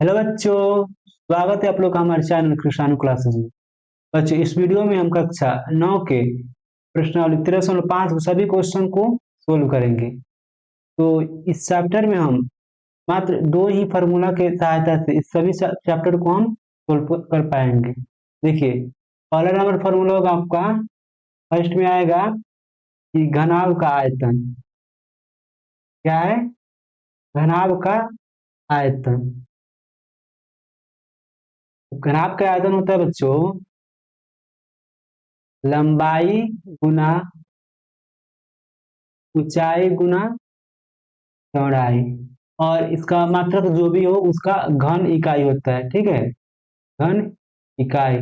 Hello बच्चों, स्वागत है आप लोग का हमारे चैनल कृषाणु क्लासेज में। बच्चों, इस वीडियो में हम कक्षा 9 के प्रश्नावली 13.5 सभी क्वेश्चन को सोल्व करेंगे। तो इस चैप्टर में हम मात्र दो ही फार्मूला के सहायता से इस सभी चैप्टर को हम सोल्व कर पाएंगे। देखिए, पहला नंबर फार्मूला होगा आपका, फर्स्ट में आएगा कि घनाभ का आयतन। क्या है? घनाभ का आयतन। घनाभ का आयतन होता है बच्चों लंबाई गुना ऊंचाई गुना चौड़ाई, और इसका मात्रक जो भी हो उसका घन इकाई होता है। ठीक है, घन इकाई।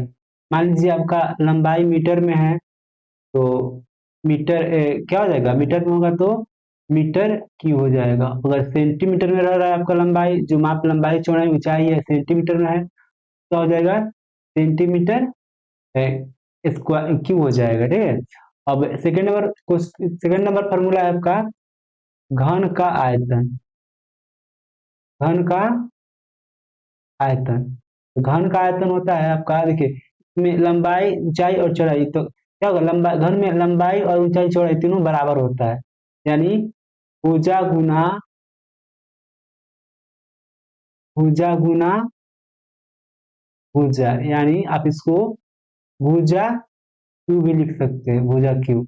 मान लीजिए आपका लंबाई मीटर में है तो मीटर क्या हो जाएगा? मीटर में होगा तो मीटर क्यूब हो जाएगा। अगर सेंटीमीटर में रह रहा है आपका लंबाई, जो माप लंबाई चौड़ाई ऊंचाई है सेंटीमीटर में है, तो हो जाएगा सेंटीमीटर स्क्वायर क्यूब हो जाएगा। ठीक है। अब सेकंड नंबर फॉर्मूला है आपका घन का आयतन। घन का आयतन, तो घन का आयतन होता है आपका, देखिए इसमें लंबाई ऊंचाई और चौड़ाई, तो क्या होगा? लंबाई घन में लंबाई और ऊंचाई चौड़ाई तीनों बराबर होता है, यानी भुजा गुना भुजा गुना भुजा, यानी आप इसको भुजा क्यू भी लिख सकते हैं, भुजा क्यू।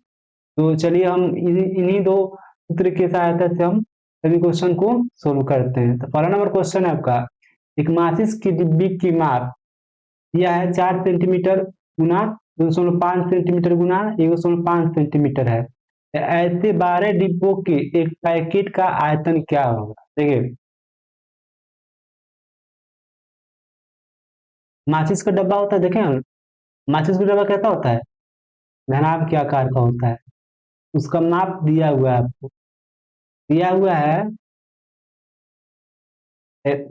तो चलिए हम इन्हीं दो सूत्र की सहायता से हम सभी क्वेश्चन को सोल्व करते हैं। तो पहला नंबर क्वेश्चन है आपका, एक माचिस की डिब्बी की माप यह है 4 सेंटीमीटर गुना 2.5 सेंटीमीटर गुना 1.5 सेंटीमीटर है। ऐसे 12 डिब्बों के एक पैकेट का आयतन क्या होगा? देखिए, माचिस का डब्बा होता है, देखें हम, माचिस का डब्बा कैसा होता है? घनाभ के आकार का होता है। उसका माप दिया हुआ है आपको, दिया हुआ है।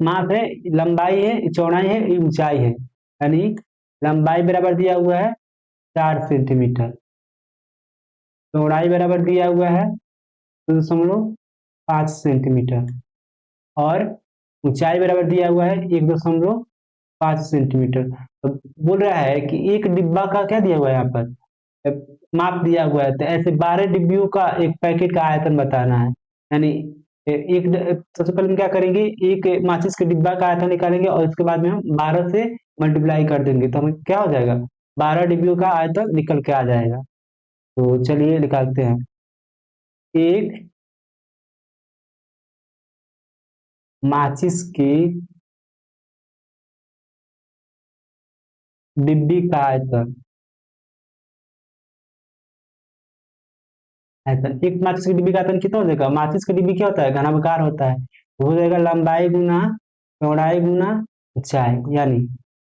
माप है, लंबाई है, चौड़ाई है, ऊंचाई है, यानी लंबाई बराबर दिया हुआ है 4 सेंटीमीटर, चौड़ाई बराबर दिया हुआ है 2.5 सेंटीमीटर, और ऊंचाई बराबर दिया हुआ है 1.5 सेंटीमीटर। तो बोल रहा है कि एक डिब्बा का क्या दिया हुआ है यहाँ पर? माप दिया हुआ है, तो ऐसे 12 डिब्बियों का एक पैकेट का आयतन बताना है। यानी सबसे पहले हम क्या करेंगे, एक माचिस के डिब्बा का आयतन निकालेंगे और इसके बाद में हम 12 से मल्टीप्लाई कर देंगे, तो हमें क्या हो जाएगा? 12 डिब्बियों का आयतन निकल के आ जाएगा। तो चलिए निकालते हैं। एक माचिस की डिब्बी का आयतन, आयतन एक माचिस की डिब्बी का आयतन कितना हो जाएगा? माचिस की डिब्बी क्या होता है? घनाभार होता है, तो हो जाएगा लंबाई गुना चौड़ाई गुना ऊंचाई, यानी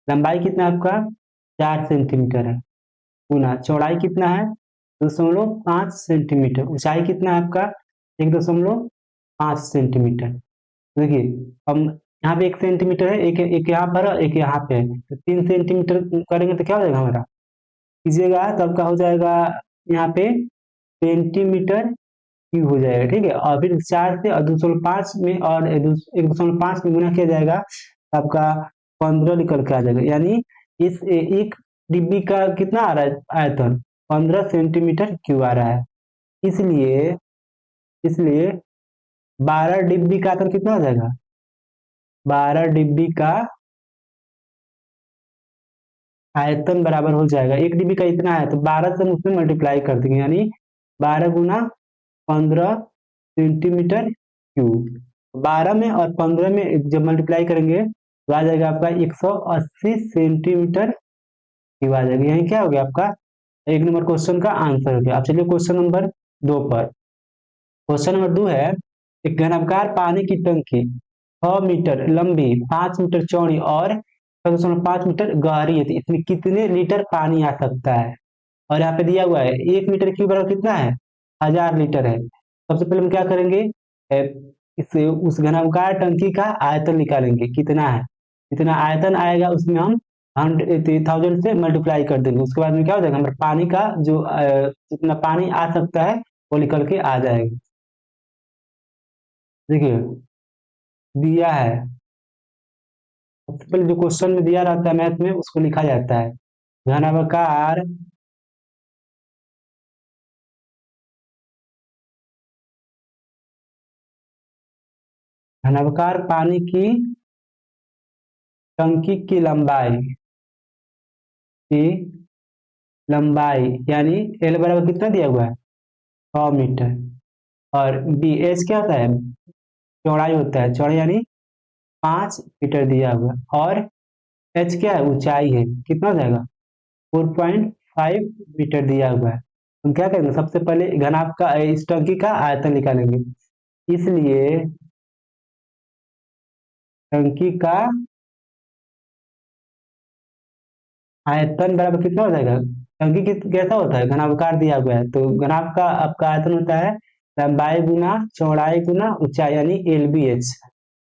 लंबाई कितना है आपका? 4 सेंटीमीटर है, गुना चौड़ाई कितना है? 2.5 सेंटीमीटर, ऊंचाई कितना है आपका? 1.5 सेंटीमीटर। देखिए, हम यहाँ पे 1 सेंटीमीटर है, एक एक यहाँ पर है, एक यहाँ पे है, तो 3 सेंटीमीटर करेंगे तो क्या हो जाएगा हमारा? कीजिएगा तब का हो जाएगा यहाँ पे सेंटीमीटर क्यूब हो जाएगा। ठीक है, और फिर 4 से और 2.5 में और 1.5 में गुना किया जाएगा, तो आपका 15 निकल के आ जाएगा। यानी इस एक डिब्बी का कितना आ रहा है आयतन? 15 सेंटीमीटर क्यूब आ रहा है। इसलिए इसलिए 12 डिब्बी का आयतन कितना हो जाएगा? 12 डिब्बी का आयतन बराबर हो जाएगा, एक डिब्बी का इतना है तो 12 से हम उसमें मल्टीप्लाई कर देंगे, यानी 12 गुना 15 सेंटीमीटर क्यूब। 12 में और 15 में जब मल्टीप्लाई करेंगे तो आ जाएगा आपका 180 सेंटीमीटर क्यूब आ जाएगा। यही क्या हो गया आपका? एक नंबर क्वेश्चन का आंसर हो गया। अब चलिए क्वेश्चन नंबर 2 पर। क्वेश्चन नंबर 2 है, एक घनाकार पानी की टंकी 6 मीटर लंबी, 5 मीटर चौड़ी और 5 मीटर गहरी है, तो इसमें कितने लीटर पानी आ सकता है? और यहाँ पे दिया हुआ है 1 मीटर क्यूब बराबर कितना है? 1000 लीटर है। सबसे पहले हम क्या करेंगे, इस उस घनाकार टंकी का आयतन निकालेंगे, कितना है? कितना आयतन आएगा उसमें हम 1000 से मल्टीप्लाई कर देंगे। उसके बाद में क्या हो जाएगा? हमारे पानी का जो जितना पानी आ सकता है वो निकल के आ जाएगा। देखिए, दिया है सबसे पहले जो क्वेश्चन में दिया रहता है मैथ में उसको लिखा जाता है। घनावकार घनावकार पानी की टंकी की लंबाई यानी एल बराबर कितना दिया हुआ है 100 मीटर। और बी एच क्या होता है चौड़ाई होता है, चौड़ाई यानी 5 मीटर दिया हुआ है। और एच क्या है ऊंचाई है, कितना हो जाएगा 4.5 मीटर दिया हुआ है। हम क्या करेंगे सबसे पहले घनाभ का इस टंकी का आयतन निकालेंगे। इसलिए टंकी का आयतन बराबर कितना हो जाएगा, टंकी कैसा होता है घनाभकार दिया हुआ है, तो घनाभ का आपका आयतन होता है लंबाई गुना चौड़ाई गुना ऊंचाई यानी एल बी एच।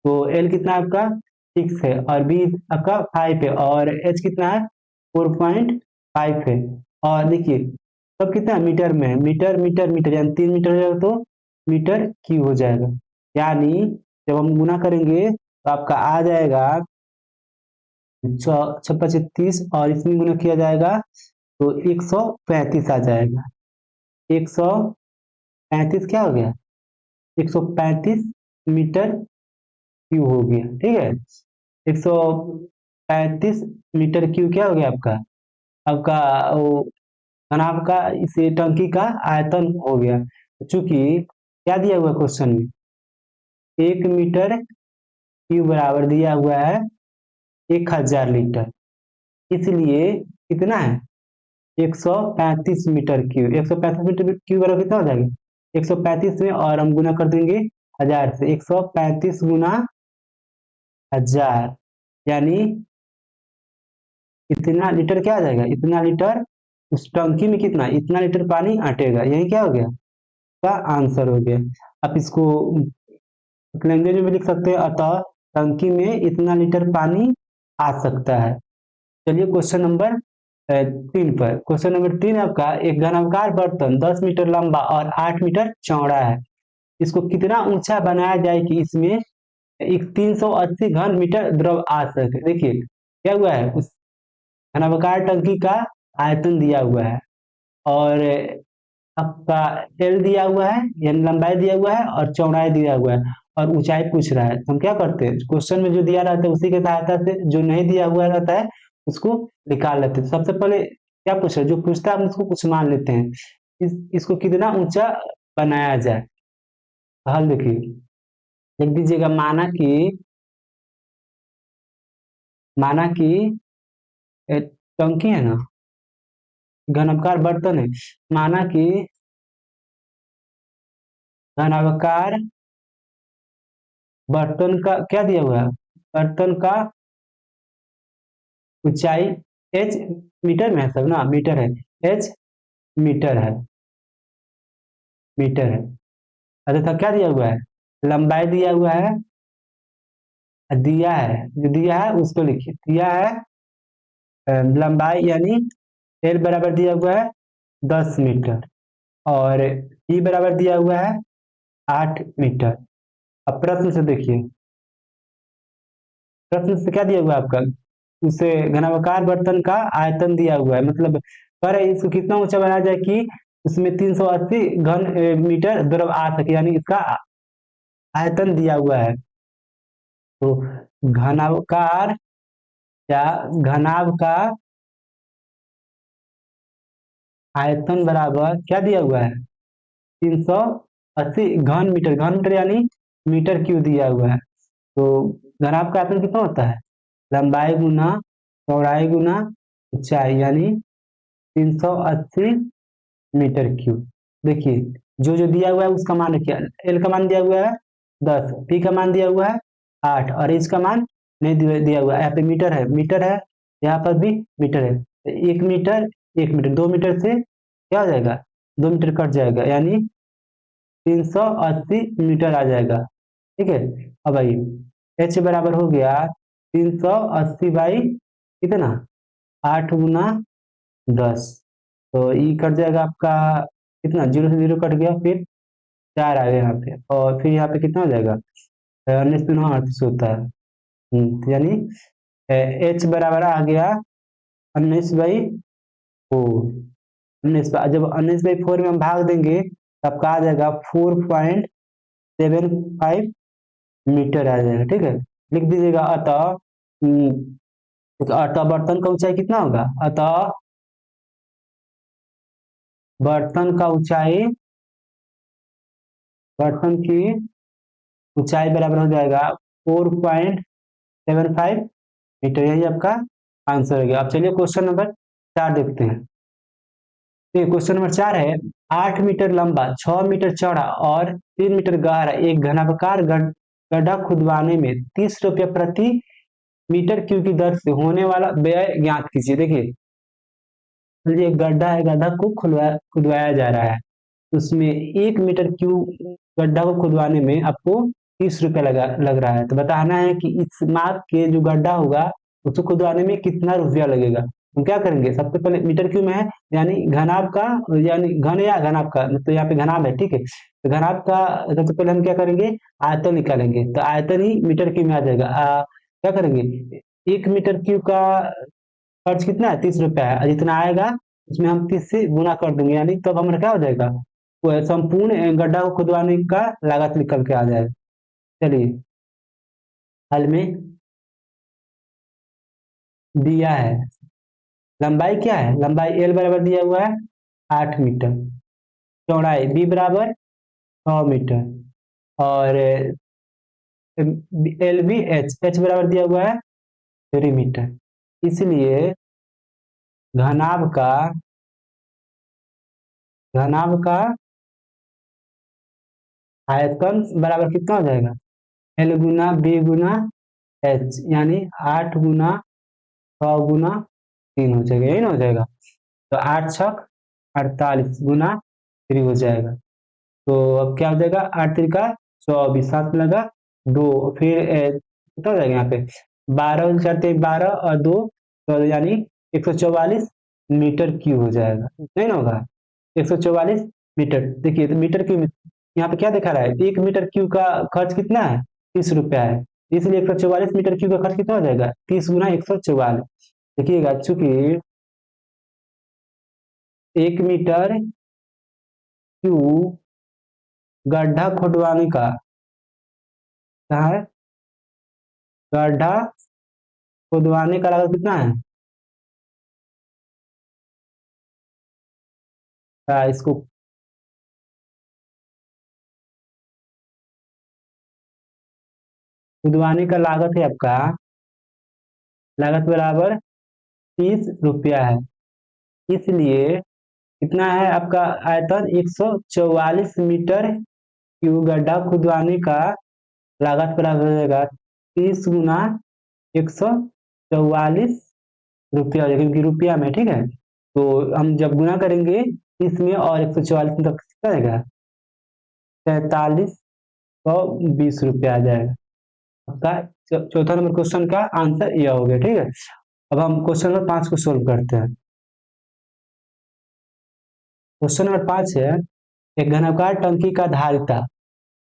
तो एल कितना है आपका 6 है और बी आपका 5 है और एच कितना है 4.5 है। और देखिए सब कितना है मीटर में है, मीटर मीटर मीटर यानी 3 मीटर हो जाएगा तो मीटर क्यूब हो जाएगा। यानी जब हम गुना करेंगे तो आपका आ जाएगा 6×5 = 30 और इसमें गुना किया जाएगा तो 135 आ जाएगा। 135 क्या हो गया 135 मीटर क्यूब हो गया, ठीक है। 135 मीटर क्यूब क्या हो गया आपका आपका वो घनाभ का इस टंकी का आयतन हो गया। चूंकि क्या दिया हुआ क्वेश्चन में 1 मीटर क्यूब बराबर दिया हुआ है 1000 लीटर, इसलिए कितना है 135 मीटर क्यूब। 135 मीटर क्यूब बराबर कितना हो जाएगा 135 में और हम गुना कर देंगे 1000 से। 135 गुना 1000 यानी इतना लीटर क्या आ जाएगा, इतना लीटर उस टंकी में कितना इतना लीटर पानी अटेगा, यही क्या हो गया का आंसर हो गया। आप इसको लैंग्वेज में भी लिख सकते हैं, अतः टंकी में इतना लीटर पानी आ सकता है। चलिए क्वेश्चन नंबर 3 पर। क्वेश्चन नंबर 3 आपका एक घनाकार बर्तन 10 मीटर लंबा और 8 मीटर चौड़ा है, इसको कितना ऊंचा बनाया जाए कि इसमें एक 380 घन मीटर द्रव आ सके। देखिए क्या हुआ है उस घनाकार टंकी का आयतन दिया हुआ है और आपका एल दिया हुआ है यानी लंबाई दिया हुआ है और चौड़ाई दिया हुआ है और ऊंचाई पूछ रहा है। तो हम क्या करते हैं क्वेश्चन में जो दिया रहता है उसी के सहायता से, जो नहीं दिया हुआ रहता है उसको निकाल लेते हैं। तो सबसे पहले क्या पूछ रहा है, जो पूछता है हम उसको कुछ मान लेते हैं। इसको कितना ऊंचा बनाया जाए। हल देखिए लिख दीजिएगा माना कि टंकी है ना घनाकार बर्तन है, माना कि घनाकार बर्तन का क्या दिया हुआ है, बर्तन का ऊंचाई एच मीटर में है सब ना, मीटर है, एच मीटर है, मीटर है। अच्छा क्या दिया हुआ है लंबाई दिया हुआ है, दिया है जो दिया है उसको लिखिए, दिया है लंबाई यानी एल बराबर दिया हुआ है 10 मीटर और ई बराबर दिया हुआ है 8 मीटर। अब प्रश्न से देखिए, प्रश्न से क्या दिया हुआ है आपका उसे घनाकार बर्तन का आयतन दिया हुआ है, मतलब कह रहे इसको कितना ऊंचा बनाया जाए कि उसमें 380 घन मीटर द्रव आ सके, यानी इसका आयतन दिया हुआ है। तो घनाकार या घनाभ का आयतन बराबर क्या दिया हुआ है 380 घन मीटर यानी मीटर क्यूब दिया हुआ है। तो घनाभ का आयतन कितना होता है लंबाई गुना चौड़ाई गुना ऊंचाई यानी 380 मीटर क्यूब। देखिए जो जो दिया हुआ है उसका मान रखिए, एल का मान दिया हुआ है 10, पी का मान दिया हुआ है 8 और एच का मान नहीं दिया हुआ है। यहाँ पे मीटर है यहाँ पर भी मीटर है। 1 मीटर 1 मीटर 2 मीटर से क्या हो जाएगा 2 मीटर कट जाएगा यानी 380 मीटर आ जाएगा, ठीक है। अब भाई एच बराबर हो गया 380 बाई कितना 8 गुना 10, तो ई कट जाएगा आपका कितना 0 से 0 कट गया, फिर 4 आ गया यहाँ पे और फिर यहाँ पे कितना हो जाएगा 19×8 होता है। तो यानी एच बराबर आ गया 19/4। 19, जब 19/4 में हम भाग देंगे तब का आ जाएगा 4.75 मीटर आ जाएगा। ठीक है, लिख दीजिएगा। अतः बर्तन का ऊंचाई कितना होगा? अतः बर्तन का ऊंचाई, बर्तन की ऊंचाई बराबर हो जाएगा 4.75 मीटर। यही आपका आंसर हो गया। अब चलिए क्वेश्चन नंबर 4 देखते हैं। तो क्वेश्चन नंबर 4 है, 8 मीटर लंबा, 6 मीटर चौड़ा और 3 मीटर गहरा एक घनाकार गड्ढा खुदवाने में 30 रुपये प्रति मीटर क्यूब की दर से होने वाला व्यय ज्ञात कीजिए। देखिए, एक गड्ढा है, गड्ढा को खुदवाया जा रहा है, उसमें 1 मीटर क्यूब गड्ढा को खुदवाने में आपको 30 रुपया लग रहा है। तो बताना है कि इस माप के जो गड्ढा होगा उसको खुदवाने में कितना रुपया लगेगा। हम क्या करेंगे, सबसे पहले मीटर क्यूब में है, यानी घनाभ का, यानी घन या घनाभ का, तो यहाँ पे घनाभ है। ठीक है, तो घनाभ का सबसे पहले हम क्या करेंगे, आयतन निकालेंगे। तो आयतन ही मीटर क्यूब में आ जाएगा। क्या करेंगे, 1 मीटर क्यूब का खर्च कितना है, 30 रुपया है। और जितना आएगा उसमें हम 30 से गुना कर देंगे, यानी तब हमारा क्या हो जाएगा, वो संपूर्ण गड्ढा को खुदवाने का लागत निकल के आ जाएगा। चलिए, हल में दिया है, लंबाई क्या है, लंबाई एल बराबर दिया हुआ है 8 मीटर, चौड़ाई बी बराबर 6 मीटर, और एल बी एच, एच बराबर दिया हुआ है 3 मीटर। इसलिए घनाभ का, घनाभ का आयतन बराबर कितना हो जाएगा, एल गुना बी गुना एच, यानी 8 गुना 6 गुना 3 हो जाएगा, यही ना हो जाएगा। तो 8×6 = 48 गुना 3 हो जाएगा। तो अब क्या हो जाएगा, 8×3 = 24, साथ में लगा 2, फिर कितना हो जाएगा यहाँ पे 12×4 = 12 और 2 तो यानी 144 मीटर क्यूब हो जाएगा, नहीं ना होगा, 144 मीटर। देखिए, तो मीटर क्यूब यहाँ पे क्या दिखा रहा है, 1 मीटर क्यूब का खर्च कितना है, 30 रुपया है, इसलिए 144 मीटर क्यूब का खर्च कितना हो जाएगा, 30×144। देखिएगा, चूंकि 1 मीटर क्यूब गड्ढा खुदवाने का, क्या है, गड्ढा खुदवाने का लागत कितना है, इसको खुदवाने का लागत है आपका, लागत बराबर 30 रुपया है। इसलिए कितना है आपका आयतन, 144 मीटर क्यूब गड्ढा खुदवाने का लागत बराबर हो जाएगा 30×144 रुपया हो जाएगा, क्योंकि रुपया में। ठीक है, तो हम जब गुना करेंगे 30 में और 144 में, तो कितना आएगा, 4320 रुपया आ जाएगा। आपका चौथा नंबर क्वेश्चन का आंसर यह हो गया। ठीक है, अब हम क्वेश्चन नंबर 5 को सोल्व करते हैं। क्वेश्चन नंबर 5 है, एक घनाकार टंकी का धारिता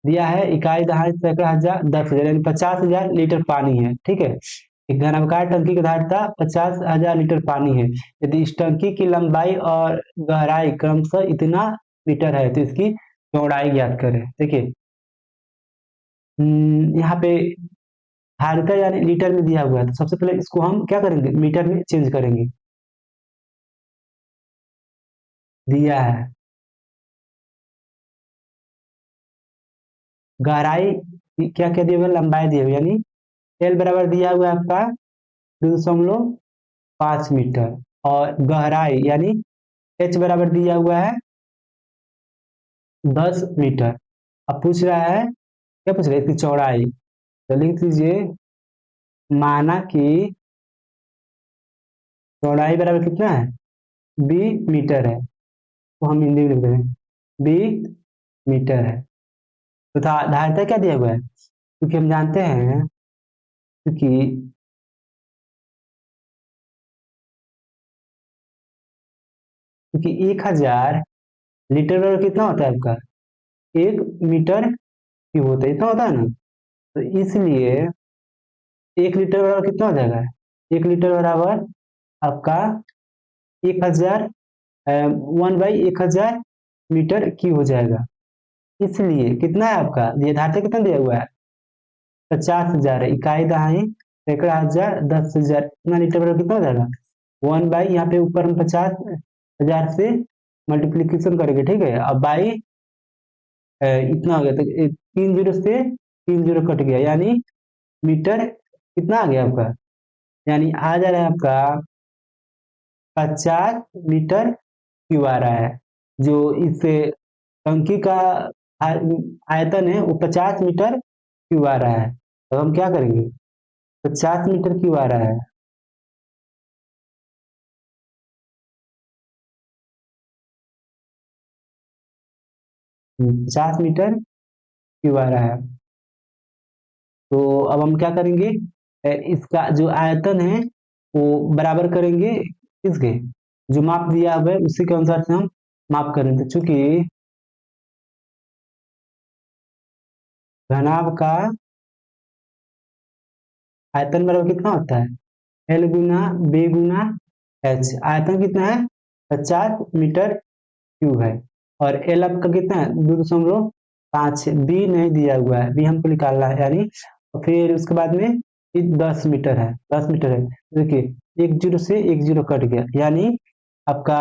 दिया है, इकाई धारिता सैकड़ा हजार 10,000 यानी 50,000 लीटर पानी है। ठीक है, एक घनाकार टंकी की धारिता 50,000 लीटर पानी है। यदि इस टंकी की लंबाई और गहराई क्रमशः इतना मीटर है तो इसकी चौड़ाई ज्ञात करें। देखिए, यहाँ पे धारिता यानी लीटर में दिया हुआ है, तो सबसे पहले इसको हम क्या करेंगे, मीटर में चेंज करेंगे। दिया है गहराई, क्या क्या दिया हुआ है, लंबाई दिया हुआ है, यानी एल बराबर दिया हुआ है आपका 2.5 मीटर, और गहराई यानी एच बराबर दिया हुआ है 10 मीटर। अब पूछ रहा है, क्या पूछ रहा है, इसकी चौड़ाई। तो लिख दीजिए, माना कि चौड़ाई बराबर कितना है, बी मीटर है, तो हम हिंदी में लिख देंगे बी मीटर है। तो धारिता क्या दिया हुआ है, क्योंकि हम जानते हैं, क्योंकि 1000 लीटर बराबर कितना होता है आपका, 1 मीटर क्यूब होता है, इतना होता है ना। तो इसलिए 1 लीटर बराबर कितना हो जाएगा, 1 लीटर बराबर आपका 1000 1/1000 मीटर क्यूब हो जाएगा। इसलिए कितना है आपका ये धारता कितना दिया हुआ है 50,000 है। इकाई दहाई सैकड़ा हजार 10,000 इतना लीटर बराबर कितना हो जाएगा 1 बाई यहाँ पे ऊपर हम 50,000 से मल्टीप्लीकेशन करेंगे ठीक है। अब बाई इतना हो गया तो 3 जीरो से 3 जीरो कट गया यानी मीटर कितना आ गया आपका यानी आ जा रहा है आपका 50 मीटर क्यूब आ रहा है। जो इस टंकी का आयतन है वो 50 मीटर क्यूब आ रहा है। तो हम क्या करेंगे 50 मीटर क्यूब आ रहा है 50 मीटर क्यूब आ रहा है। तो अब हम क्या करेंगे इसका जो आयतन है वो बराबर करेंगे इसके जो माप दिया हुआ है उसी के अनुसार से हम माप करेंगे। चूंकि घनाभ का आयतन बराबर कितना होता है एल गुना बी गुना एच। आयतन कितना है 50 मीटर क्यूब है और एल आपका कितना है 2.5 बी नहीं दिया हुआ है बी हमको निकालना है यानी फिर उसके बाद में 10 मीटर है 10 मीटर है। देखिए 1 जीरो से 1 जीरो कट गया यानी आपका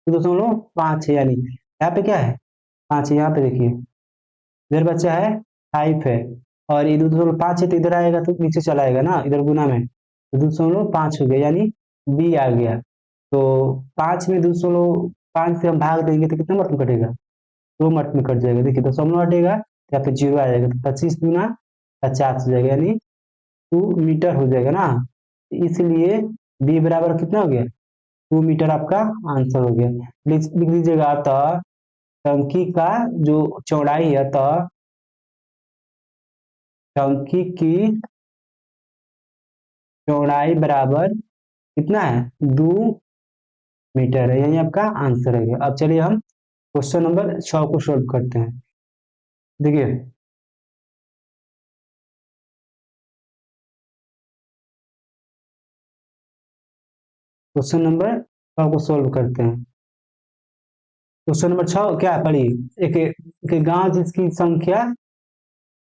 2.5 है यानी यहाँ पे क्या है 5 है यहाँ पे देखिए इधर बच्चा है 5 है और ये 2.5 है तो इधर आएगा तो नीचे चला आएगा ना इधर गुना में तो 2.5 हो गया यानी बी आ गया। तो 5 में 2.5 से हम भाग देंगे तो कितना मत में कटेगा 2 मत में कट जाएगा। देखिए 0.5 हटेगा तो यहाँ पे 0 आ जाएगा तो 25 गुना 50 हो जाएगा यानी 2 मीटर हो जाएगा ना। इसलिए बी बराबर कितना हो गया 2 मीटर आपका आंसर हो गया। लिख लीजिएगा अतः टंकी का जो चौड़ाई है अतः टंकी की चौड़ाई बराबर कितना है 2 मीटर है यानी आपका आंसर है। अब चलिए हम क्वेश्चन नंबर 6 को सोल्व करते हैं। देखिए क्वेश्चन नंबर 6 को सोल्व करते हैं। क्वेश्चन नंबर 6 क्या पढ़िए एक गांव जिसकी संख्या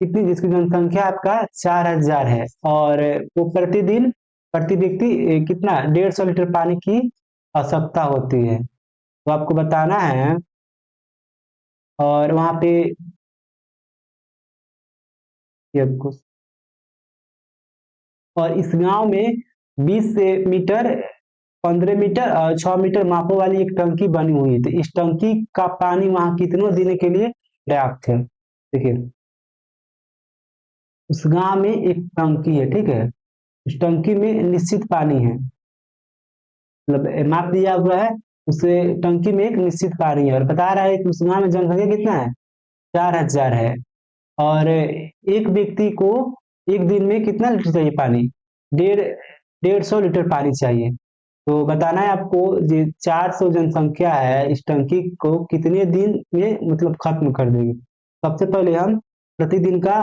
कितनी जिसकी जनसंख्या आपका 4,000 है और वो प्रतिदिन प्रति व्यक्ति कितना 150 लीटर पानी की आवश्यकता होती है। तो आपको बताना है और वहां पे ये आपको और इस गांव में 20 मीटर 15 मीटर और 6 मीटर मापों वाली एक टंकी बनी हुई है। तो इस टंकी का पानी वहां कितनों दिन के लिए पर्याप्त है। देखिए उस गांव में एक टंकी है ठीक है इस टंकी में निश्चित पानी है मतलब माप दिया हुआ है उस टंकी में एक निश्चित पानी है और बता रहा है कि उस गांव में जनसंख्या कितना है 4,000 है और एक व्यक्ति को एक दिन में कितना लीटर चाहिए पानी डेढ़ 150 लीटर पानी चाहिए। तो बताना है आपको ये 400 जनसंख्या है इस टंकी को कितने दिन में मतलब खत्म कर देगी। सबसे पहले हम प्रतिदिन का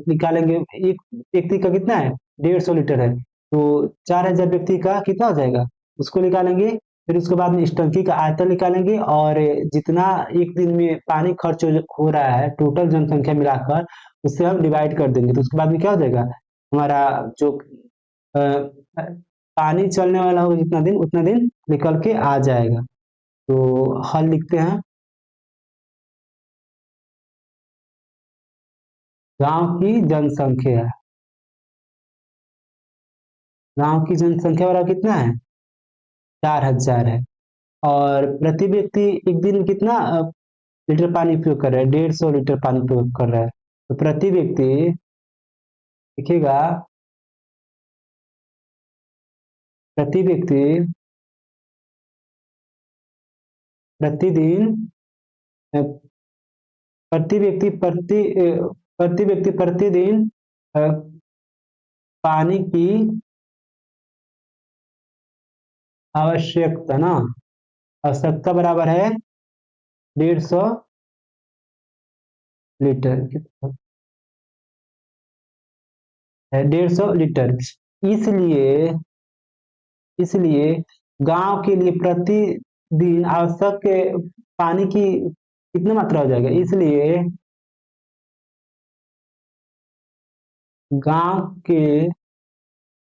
निकालेंगे एक व्यक्ति का कितना है 150 लीटर है तो 4,000 व्यक्ति का कितना हो जाएगा उसको निकालेंगे। फिर उसके बाद में इस टंकी का आयतन निकालेंगे और जितना एक दिन में पानी खर्च हो रहा है टोटल जनसंख्या मिलाकर उससे हम डिवाइड कर देंगे। तो उसके बाद में क्या हो जाएगा हमारा जो अ, पानी चलने वाला होगा जितना दिन उतना दिन निकल के आ जाएगा। तो हल लिखते हैं गांव की जनसंख्या गांव की जनसंख्या वाला कितना है 4,000 है और प्रति व्यक्ति एक दिन में कितना लीटर पानी उपयोग कर रहा है 150 लीटर पानी उपयोग कर रहा है। तो प्रति व्यक्ति देखिएगा प्रति व्यक्ति प्रतिदिन अ, प्रति व्यक्ति प्रतिदिन अ, पानी की आवश्यकता ना आवश्यकता बराबर है 150 लीटर 150 लीटर इसलिए इसलिए गांव के लिए प्रतिदिन आवश्यक पानी की कितनी मात्रा हो जाएगा, इसलिए गांव के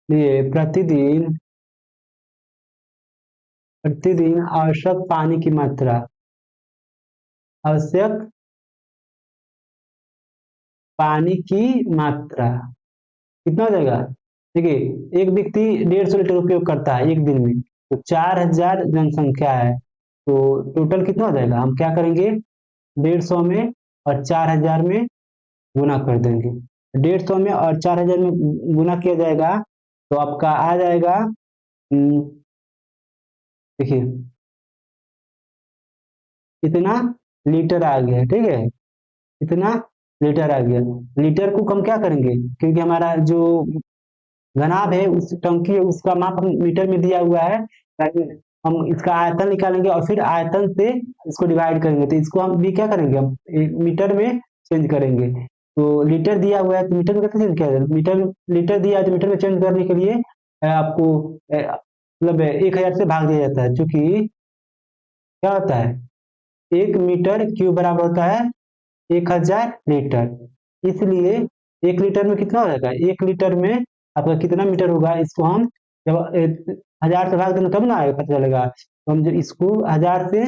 लिए प्रतिदिन प्रतिदिन आवश्यक पानी की मात्रा, आवश्यक पानी की मात्रा कितना हो जाएगा। देखिए, एक व्यक्ति 150 लीटर उपयोग करता है एक दिन में, तो 4000 जनसंख्या है, तो टोटल कितना हो जाएगा, हम क्या करेंगे 150 में और 4000 में गुना कर देंगे। 150 में और 4000 में गुना किया जाएगा तो आपका आ जाएगा, देखिए इतना लीटर आ गया, ठीक है, इतना लीटर आ गया। लीटर को हम क्या करेंगे, क्योंकि हमारा जो घनाभ है उस टंकी है उसका माप हम मीटर में दिया हुआ है, ताकि हम इसका आयतन निकालेंगे और फिर आयतन से इसको डिवाइड करेंगे, तो इसको हम भी क्या करेंगे, हम मीटर में चेंज करेंगे। तो लीटर दिया हुआ है तो मीटर में कैसे चेंज किया जाए, मीटर लीटर दिया है तो मीटर में चेंज करने के लिए आपको मतलब 1000 से भाग दिया जाता है, क्योंकि क्या होता है 1 मीटर क्यूब बराबर होता है 1000 लीटर। इसलिए 1 लीटर में कितना हो जाएगा, 1 लीटर में आपका कितना मीटर होगा, इसको हम जब 1000 से भाग देंगे तब ना आएगा पता चलेगा, तो हम जब इसको 1000 से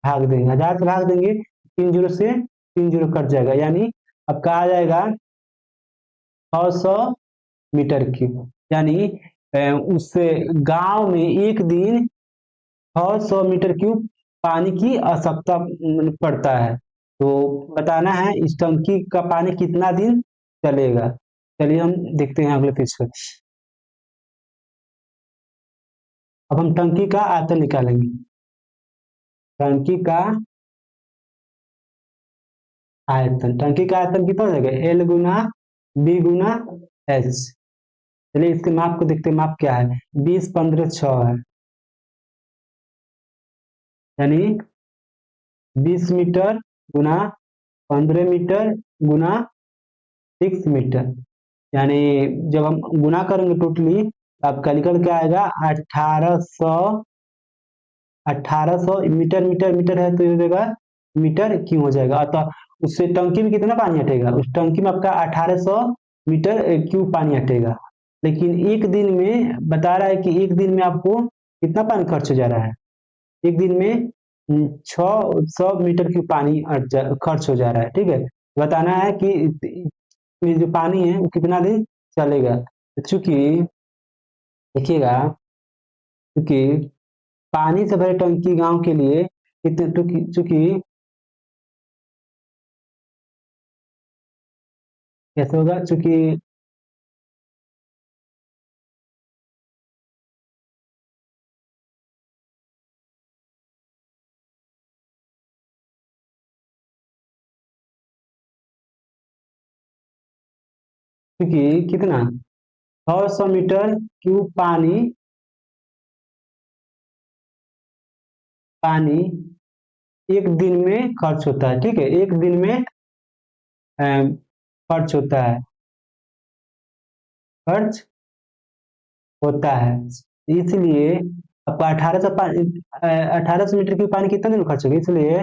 भाग देंगे, 1000 से भाग देंगे 3 जीरो से 3 जीरो कट जाएगा, यानी आपका आ जाएगा 600 मीटर क्यूब। यानी उस गांव में एक दिन 600 मीटर क्यूब पानी की आवश्यकता पड़ता है। तो बताना है इस टंकी का पानी कितना दिन चलेगा। चलिए हम देखते हैं अगले पेज पर। अब हम टंकी का आयतन निकालेंगे। टंकी का आयतन, टंकी का आयतन कितना हो जाएगा, एल गुना बी गुना एच। चलिए इसके माप को देखते हैं, माप क्या है, 20 15 6 है, यानी 20 मीटर गुना 15 मीटर गुना 6 मीटर, यानी जब हम गुना करेंगे टोटली तो आपका निकल के आएगा 1800 मीटर, मीटर है तो ये हो जाएगा मीटर क्यों हो जाएगा, अतः उससे टंकी में कितना पानी हटेगा, उस टंकी में आपका 1800 मीटर क्यूब पानी हटेगा। लेकिन एक दिन में बता रहा है कि एक दिन में आपको कितना पानी खर्च हो जा रहा है, एक दिन में 600 मीटर क्यूब पानी खर्च हो जा रहा है, ठीक है। बताना है कि ये जो पानी है वो कितना दिन चलेगा। तो चूंकि देखिएगा, क्योंकि पानी से भरे टंकी गांव के लिए कितने, चूंकि कैसे होगा, चूंकि क्योंकि कितना 600 मीटर क्यूब पानी, पानी एक दिन में खर्च होता है, ठीक है, एक दिन में खर्च होता है, खर्च होता है। इसलिए आपका 1800 मीटर क्यूब पानी कितना दिन में खर्च होगा, इसलिए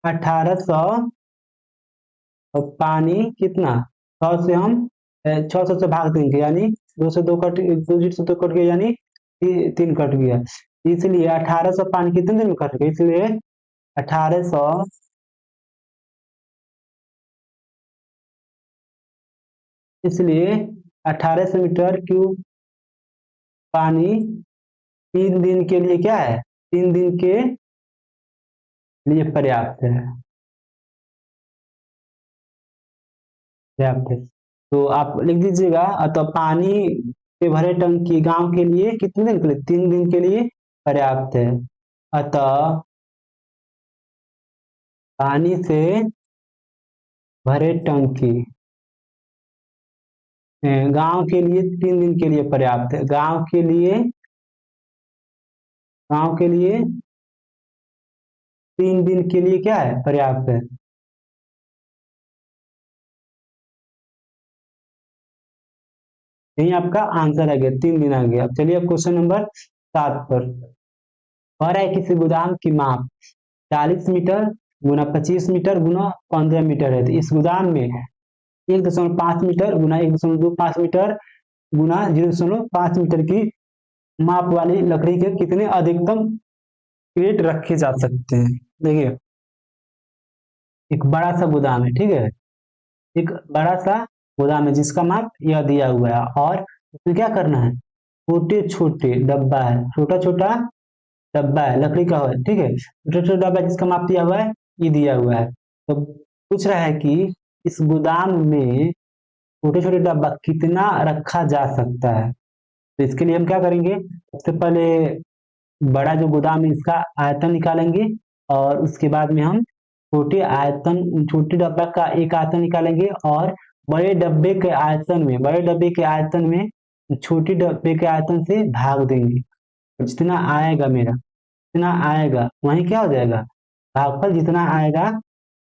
1800 और पानी कितना, 100 से हम 600 से भाग देंगे, यानी 2 से 2 कट गया, यानी 3 कट गया, इसलिए 1800 पानी कितने दिन में खर्च होगा, इसलिए 1800, इसलिए 1800 मीटर क्यूब पानी 3 दिन के लिए क्या है, 3 दिन के लिए पर्याप्त है, पर्याप्त है। तो आप लिख दीजिएगा, अतः पानी से भरे टंकी गांव के लिए कितने दिन के लिए, 3 दिन के लिए पर्याप्त है। अतः पानी से भरे टंकी गांव के लिए 3 दिन के लिए पर्याप्त है, गांव के लिए 3 दिन के लिए क्या है, पर्याप्त है। यही आपका आंसर आ गया, 3 दिन आ गया। अब चलिए अब क्वेश्चन नंबर 7 पर। कह रहा है किसी गोदाम की माप 40 मीटर गुना 25 मीटर गुना 15 मीटर है, तो इस गोदाम में 1.5 मीटर गुना 1.25 मीटर गुना 0.5 मीटर की माप वाली लकड़ी के कितने अधिकतम क्रेट रखे जा सकते हैं। देखिए एक बड़ा सा गोदाम है, ठीक है, एक बड़ा सा गोदाम है जिसका माप यह दिया हुआ है, और उसमें क्या करना है, छोटे छोटे डब्बा है, छोटा छोटा डब्बा है, लकड़ी का है, ठीक है, छोटा छोटा डब्बा जिसका माप दिया हुआ है, ये दिया हुआ है। तो पूछ रहा है कि इस गोदाम में छोटे छोटे डब्बा कितना रखा जा सकता है। तो इसके लिए हम क्या करेंगे, सबसे पहले बड़ा जो गोदाम है इसका आयतन निकालेंगे, और उसके बाद में हम छोटे डब्बा का एक आयतन निकालेंगे, और बड़े डब्बे के आयतन में छोटे डब्बे के आयतन से भाग देंगे। जितना आएगा मेरा, जितना आएगा वही क्या हो जाएगा, भागफल जितना आएगा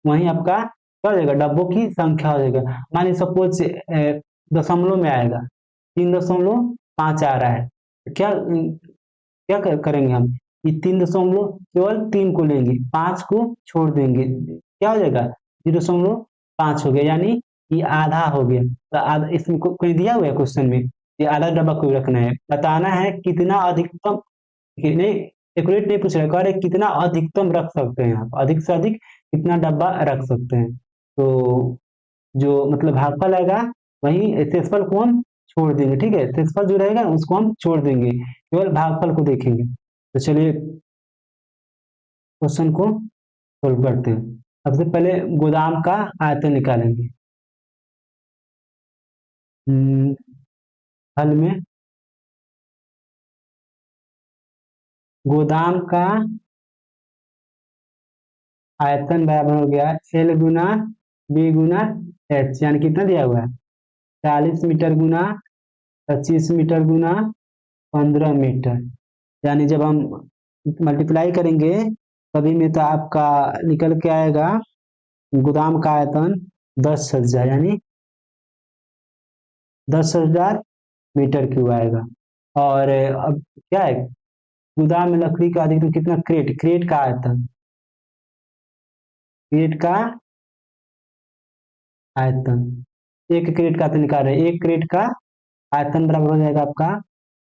वही आपका क्या हो जाएगा, डब्बों की संख्या हो जाएगा। मान लीजिए सपोज दशमलव में आएगा, 3.5 आ रहा है, तो क्या करेंगे हम, ये 3 दशमलव केवल 3 को लेंगे, 5 को छोड़ देंगे, क्या हो जाएगा 0.5 हो गया, यानी ये आधा हो गया। तो आधा इसमें कोई दिया हुआ है क्वेश्चन में, ये आधा डब्बा कोई रखना है, बताना है कितना अधिकतम, नहीं एक्यूरेट नहीं पूछ रहे, कह रहे कितना अधिकतम रख सकते हैं आप, अधिक से अधिक कितना डब्बा रख सकते हैं। तो जो मतलब भागफल आएगा वही शेषफल को हम छोड़ देंगे, ठीक है, शेषफल जो रहेगा उसको हम छोड़ देंगे, केवल भागफल को देखेंगे। तो चलिए क्वेश्चन को सोल्व करते हैं। सबसे पहले गोदाम का आयतन निकालेंगे। हल में गोदाम का आयतन बराबर हो गया एल गुना बी गुना एच, यानी कितना दिया हुआ है 40 मीटर गुना 25 मीटर गुना 15 मीटर, यानी जब हम मल्टीप्लाई करेंगे तभी में तो आपका निकल के आएगा गोदाम का आयतन 10,000, यानी 10,000 मीटर क्यूब आएगा। और अब क्या है, गोदाम में लकड़ी का अधिकतम कितना, क्रेट का आयतन, क्रेट का आयतन, एक क्रेट का आयतन निकाल रहे हैं, एक क्रेट का आयतन बराबर हो जाएगा आपका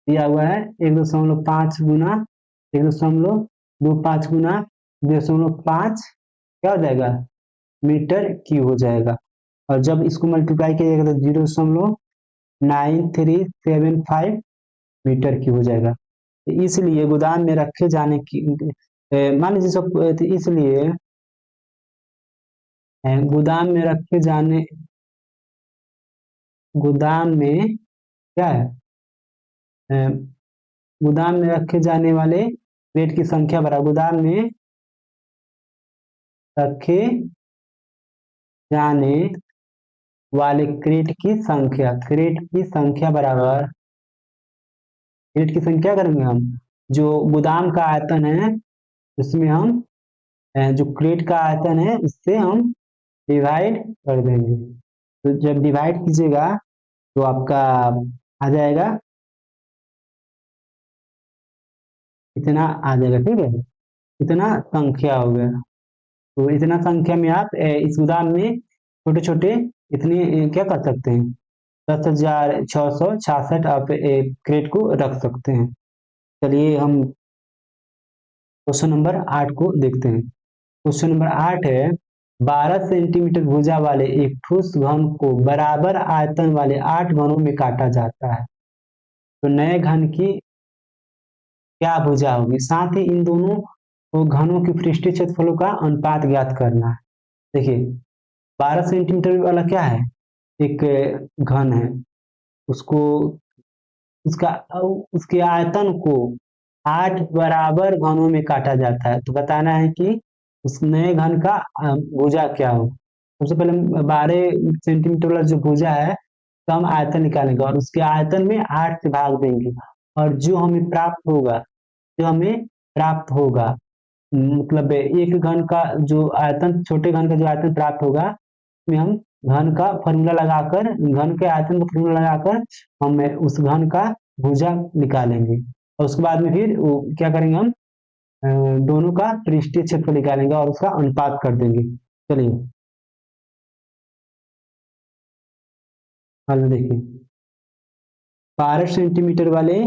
दिया हुआ है 1.5 गुना 1.25 गुना 0.5 क्या हो जाएगा मीटर क्यूब हो जाएगा। और जब इसको मल्टीप्लाई किया जाएगा तो 0.9375 मीटर क्यूब हो जाएगा। तो इसलिए गोदाम में रखे जाने की मान लीजिए सब, तो इसलिए गोदाम में रखे जाने, गोदाम में क्या है, गोदाम में रखे जाने वाले क्रेट की संख्या बराबर गोदाम में रखे जाने वाले क्रेट की संख्या बराबर, क्रेट की संख्या करेंगे हम, जो गोदाम का आयतन है उसमें हम जो क्रेट का आयतन है उससे हम डिवाइड कर देंगे। तो जब डिवाइड कीजिएगा तो आपका आ जाएगा इतना आ जाएगा, ठीक है, इतना संख्या हो गया। तो इतना संख्या में आप इस गोदाम में छोटे छोटे इतने क्या कर सकते हैं, 10,666 आप क्रेट को रख सकते हैं। चलिए हम क्वेश्चन नंबर 8 को देखते हैं। क्वेश्चन नंबर 8 है 12 सेंटीमीटर भुजा वाले एक ठोस घन को बराबर आयतन वाले 8 घनों में काटा जाता है, तो नए घन की क्या भुजा होगी, साथ ही इन दोनों को घनों की पृष्ठीय क्षेत्रफलों का अनुपात ज्ञात करना है। देखिए 12 सेंटीमीटर वाला क्या है, एक घन है, उसको उसका उसके आयतन को 8 बराबर घनों में काटा जाता है। तो बताना है कि उस नए घन का भुजा क्या हो। सबसे पहले 12 सेंटीमीटर वाला जो भुजा है तो हम आयतन निकालेंगे, और उसके आयतन में 8 से भाग देंगे, और जो हमें प्राप्त होगा मतलब एक घन का जो आयतन, छोटे घन का जो आयतन प्राप्त होगा उसमें हम घन का फॉर्मूला लगाकर, घन के आयतन का फॉर्मूला लगाकर हम उस घन का भुजा निकालेंगे, और उसके बाद में फिर क्या करेंगे हम, दोनों का पृष्ठीय क्षेत्रफल निकालेंगे और उसका अनुपात कर देंगे। चलिए हल देखिए, 12 सेंटीमीटर वाले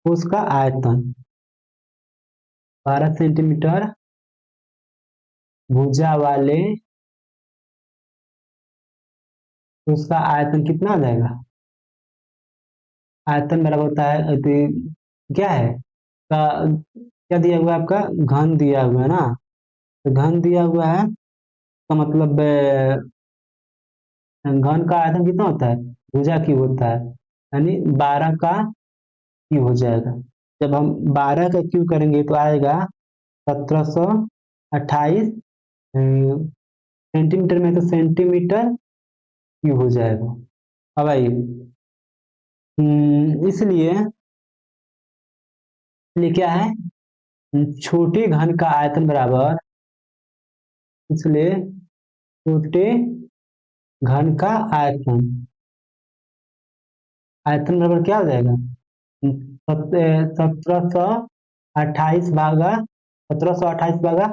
उसका आयतन, 12 सेंटीमीटर भुजा वाले उसका आयतन कितना आ जाएगा, आयतन बराबर होता है क्या है का, क्या दिया हुआ है आपका, घन दिया हुआ है ना, तो घन दिया हुआ है का मतलब घन का आयतन कितना होता है, भुजा क्यूब होता है, यानी 12 का क्यूब हो जाएगा। जब हम 12 का क्यूब करेंगे तो आएगा 1728 सेंटीमीटर में, तो सेंटीमीटर क्यूब हो जाएगा। अब आइए, इसलिए इसलिए क्या है, छोटे घन का आयतन बराबर, इसलिए छोटे घन का आयतन, आयतन बराबर क्या हो जाएगा, 1728 भागा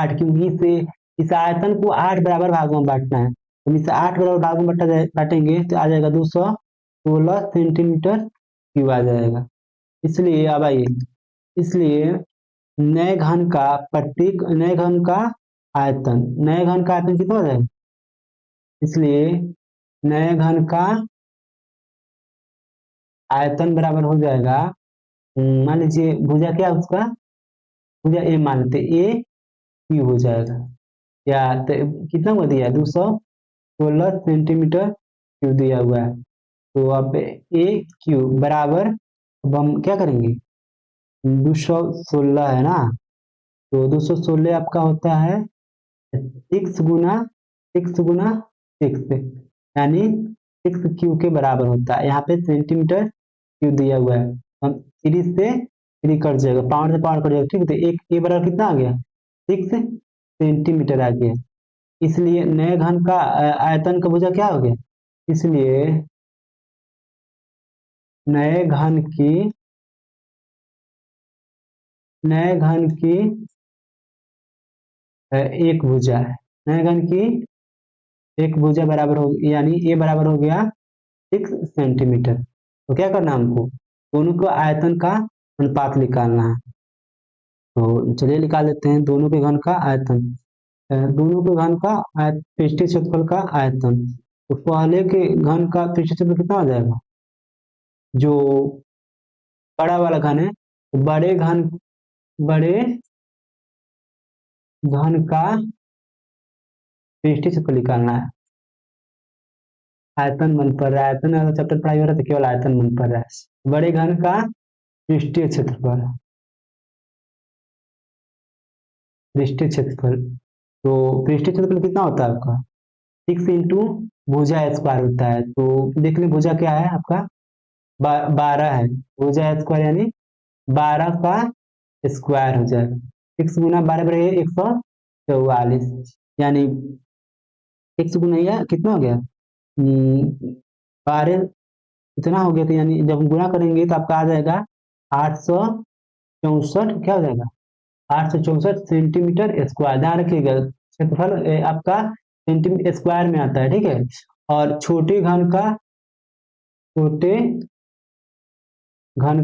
क्योंकि इसे, इस आयतन को 8 बराबर भागों में बांटना है, तो इसे 8 बराबर भागों में बांटेंगे तो आ जाएगा 216 सेंटीमीटर क्यूब आ जाएगा। इसलिए अब आइए, इसलिए नए घन का प्रत्येक, नए घन का आयतन, नए घन का आयतन कितना हो जाएगा, इसलिए नए घन का आयतन बराबर हो जाएगा, मान लीजिए भुजा क्या है उसका, भुजा ए मान लेते, ए क्यू हो जाएगा, या तो कितना हुआ दिया है, 216 सेंटीमीटर क्यूब दिया हुआ है। तो अब ए क्यू बराबर, अब हम क्या करेंगे, 216 है ना, तो 216 आपका होता है 6 गुना 6 यानी 6 क्यू के बराबर होता है। यहाँ पे सेंटीमीटर क्यू दिया हुआ है, हम 3 से 3 कट जाएगा, पावर से पावर कट जाएगा, ठीक है, तो एक ए बराबर कितना आ गया, 6 सेंटीमीटर आ गया। इसलिए नए घन का आयतन का भुजा क्या हो गया, इसलिए नए घन की, नए घन की एक भुजा है, नए घन की एक भुजा बराबर हो, यानी ए बराबर हो गया 6 सेंटीमीटर। तो क्या करना है हमको, दोनों को आयतन का अनुपात निकालना है, तो चलिए निकाल लेते हैं दोनों के घन का आयतन। दोनों के घन का पृष्ठीय क्षेत्रफल का आयतन, तो पहले के घन का पृष्ठीय क्षेत्रफल कितना हो जाएगा, जो बड़ा वाला घन है, तो बड़े घन का पृष्ठीय क्षेत्रफल निकालना है। आयतन मन पर रहा है, आयतन अगर चैप्टर पढ़ाई हो रहा है तो केवल आयतन मन पर रहा है, बड़े घन का पृष्ठीय क्षेत्रफल, पृष्ठीय क्षेत्रफल, तो पृष्ठीय क्षेत्रफल कितना होता है आपका, 6 इंटू भुजा स्क्वायर होता है, तो देख लें भुजा क्या है आपका, 12 है, भुजा स्क्वायर यानी 12 का स्क्वायर हो जाएगा, 6 गुना 12 बराबर 144, यानी 6 गुना या कितना हो गया, 12 इतना हो गया, तो यानी जब हम गुणा करेंगे तो आपका आ जाएगा 864, क्या हो जाएगा, 864 सेंटीमीटर स्क्वायर, ध्यान रखिएगा क्षेत्रफल आपका सेंटीमीटर स्क्वायर में आता है, ठीक है। और छोटे घन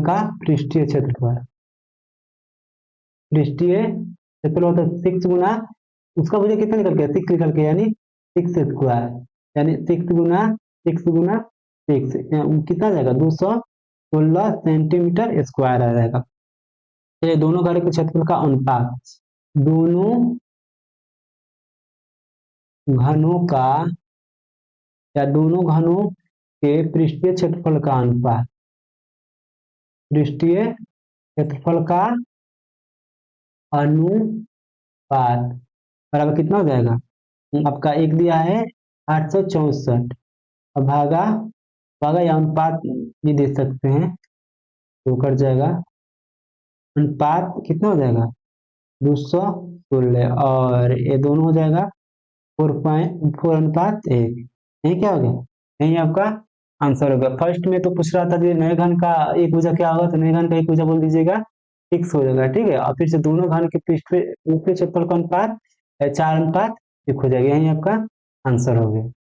का पृष्ठीय क्षेत्रफल, पृष्ठीय क्षेत्रफल होता है 6 गुना, उसका मुझे कितना निकल गया, 6 निकल गया, यानी 6 स्क्वायर, यानी 6 गुना 6 कितना आ जाएगा, 216 सेंटीमीटर स्क्वायर आ जाएगा। चलिए दोनों घनों के क्षेत्रफल का अनुपात, दोनों घनों का, या दोनों घनों के पृष्ठीय क्षेत्रफल का अनुपात, पृष्ठीय क्षेत्रफल का अनुपात बराबर कितना हो जाएगा, आपका एक दिया है 864, अब भागा, भागा या अनुपात भी दे सकते हैं, तो कट जाएगा, अनुपात कितना हो जाएगा 216, और ये दोनों हो जाएगा 4:4:1। यही क्या हो गया, यही आपका आंसर होगा। फर्स्ट में तो पूछ रहा था कि नए घन का एक भुजा क्या होगा, तो नए घन का एक भुजा बोल दीजिएगा, फिक्स हो जाएगा, ठीक है। और फिर से दोनों घन के पृष्ठ पे ऊपरी क्षेत्रफल का अनुपात 4:1 हो जाएगा, यही आपका आंसर हो गया।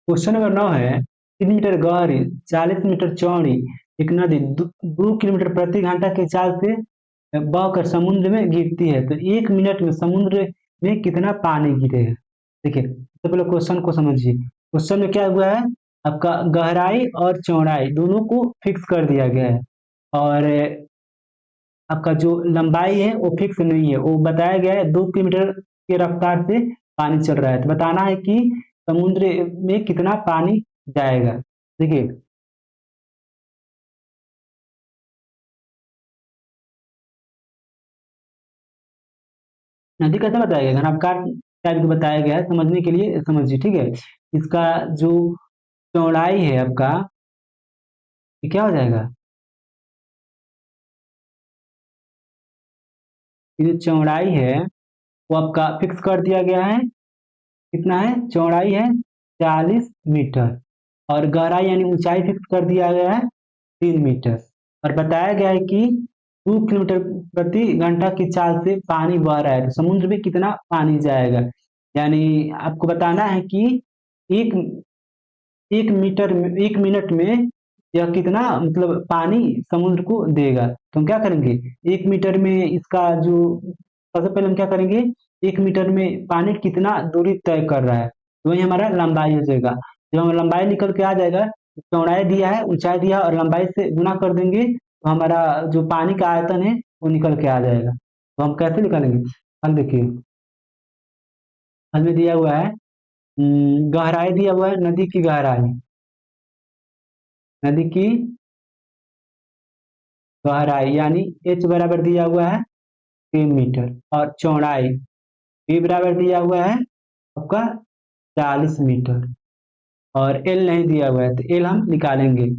क्वेश्चन नंबर 9 है, 3 मीटर गहरी 40 मीटर चौड़ी एक नदी 2 किलोमीटर प्रति घंटा के चाल से बहकर समुद्र में गिरती है, तो 1 मिनट में समुद्र में कितना पानी गिरेगा। देखिए सबसे पहले क्वेश्चन को समझिए। क्वेश्चन में क्या हुआ है, आपका गहराई और चौड़ाई दोनों को फिक्स कर दिया गया है, और आपका जो लंबाई है वो फिक्स नहीं है, वो बताया गया है 2 किलोमीटर की रफ्तार से पानी चल रहा है, तो बताना है कि समुद्र में कितना पानी जाएगा। देखिए नदी कैसे बताया गया, घनाकार टाइप का बताया गया है, समझने के लिए समझिए, ठीक है। इसका जो चौड़ाई है आपका, ये क्या हो जाएगा, ये जो चौड़ाई है वो आपका फिक्स कर दिया गया है, कितना है, चौड़ाई है 40 मीटर, और गहराई यानी ऊंचाई फिक्स कर दिया गया है 3 मीटर, और बताया गया है कि 2 किलोमीटर प्रति घंटा की चाल से पानी बह रहा है, तो समुद्र में कितना पानी जाएगा। यानी आपको बताना है कि एक एक मीटर में 1 मिनट में यह कितना मतलब पानी समुद्र को देगा। तो हम क्या करेंगे, 1 मीटर में इसका जो, सबसे पहले हम क्या करेंगे, 1 मीटर में पानी कितना दूरी तय कर रहा है, तो वही हमारा लंबाई हो जाएगा। जब हम लंबाई निकल के आ जाएगा, चौड़ाई दिया है, ऊंचाई दिया है, और लंबाई से गुना कर देंगे, तो हमारा जो पानी का आयतन है वो निकल के आ जाएगा। तो हम कैसे निकालेंगे, हल देखिए, हल में दिया हुआ है, गहराई दिया हुआ है, नदी की गहराई, नदी की गहराई यानी एच बराबर दिया हुआ है 3 मीटर, और चौड़ाई बी बराबर दिया हुआ है आपका 40 मीटर, और एल नहीं दिया हुआ है, तो एल हम निकालेंगे।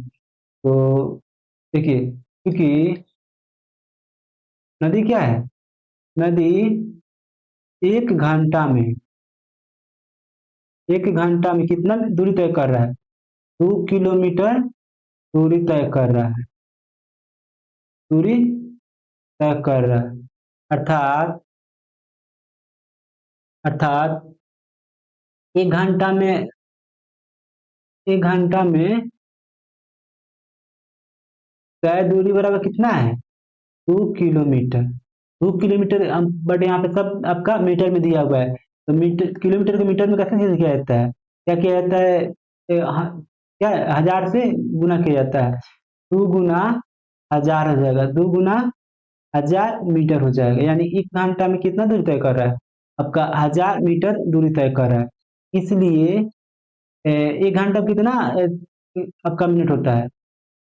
तो देखिए, क्योंकि नदी क्या है, नदी 1 घंटा में, 1 घंटा में कितना दूरी तय कर रहा है, 2 किलोमीटर दूरी तय कर रहा है, दूरी तय कर रहा है, अर्थात अर्थात 1 घंटा में, 1 घंटा में तय दूरी बराबर कितना है, 2 किलोमीटर। 2 किलोमीटर, बट यहाँ पे सब आपका मीटर में दिया हुआ है, तो मीटर किलोमीटर को मीटर में कैसे चेंज किया जाता है, क्या किया जाता है, क्या 1000 से गुना किया जाता है, 2 गुना 1000 हो जाएगा, 2 गुना 1000 मीटर हो जाएगा, यानी 1 घंटा में कितना दूरी तय कर रहा है, आपका 1000 मीटर दूरी तय कर रहा है। इसलिए 1 घंटा कितना आपका मिनट होता है,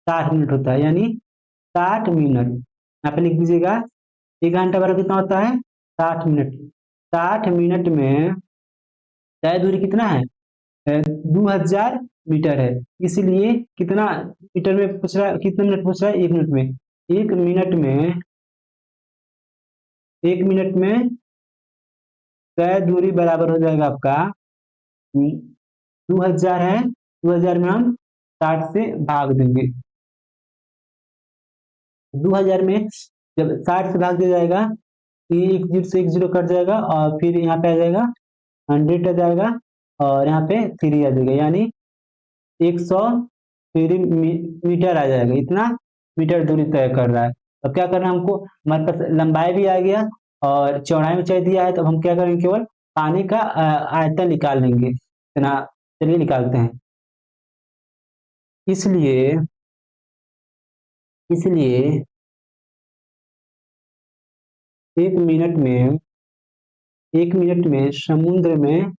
60 मिनट होता है, यानी 60 मिनट, यहाँ पे लिख दीजिएगा, 1 घंटा बराबर कितना होता है, 60 मिनट। 60 मिनट में तय दूरी कितना है, 2000 मीटर है, इसलिए कितना मीटर में पूछ रहा है, कितना मिनट पूछ रहा है, 1 मिनट में, 1 मिनट में, 1 मिनट में तय दूरी बराबर हो जाएगा आपका, 2000 है, 2000 में हम 60 से भाग देंगे, 2000 में जब 60 से भाग दिया जाएगा, ये एक जीरो से एक जीरो कट जाएगा, और फिर यहाँ पे आ जाएगा 100 आ जाएगा, और यहाँ पे 3 आ जाएगा, यानी 100 मीटर आ जाएगा, इतना मीटर दूरी तय कर रहा है। अब क्या करना है हमको, हमारे पास लंबाई भी आ गया और चौड़ाई ऊंचाई दिया है, तो हम क्या करेंगे, केवल पानी का आयतन निकाल लेंगे, इतना, चलिए निकालते हैं। इसलिए इसलिए 1 मिनट में, 1 मिनट में समुद्र में,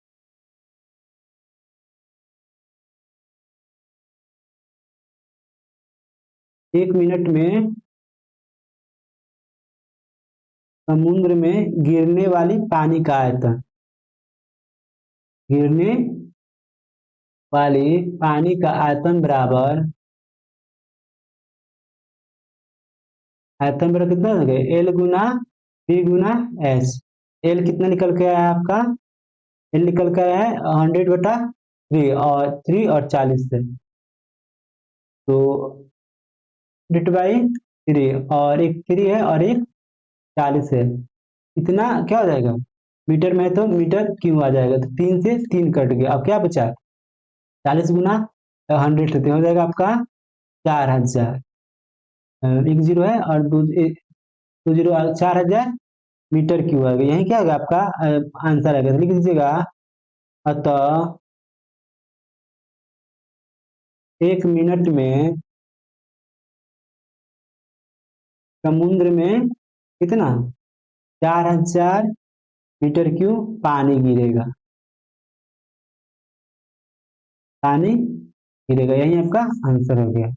1 मिनट में समुद्र में गिरने वाली पानी का आयतन, गिरने वाली पानी का आयतन बराबर आयतन बटा कितना हो गया, एल गुना बी गुना एच। एल कितना निकल के आया आपका, एल निकल के आया है 100/3, और 3 और 40 से, तो 100/3, और एक 3 है और एक 40 है, इतना क्या हो जाएगा, मीटर में है तो मीटर क्यों आ जाएगा, तो 3 से 3 कट गया, अब क्या बचा, 40 गुना 100 से हो जाएगा आपका 4000। एक जीरो है और दो जीरो, 4000 मीटर क्यूब आएगा, यही क्या आएगा आपका आंसर आएगा, तो लिख दीजिएगा। अतः 1 मिनट में समुद्र में कितना, 4000 मीटर क्यूब पानी गिरेगा, पानी गिरेगा, यही आपका आंसर हो गया।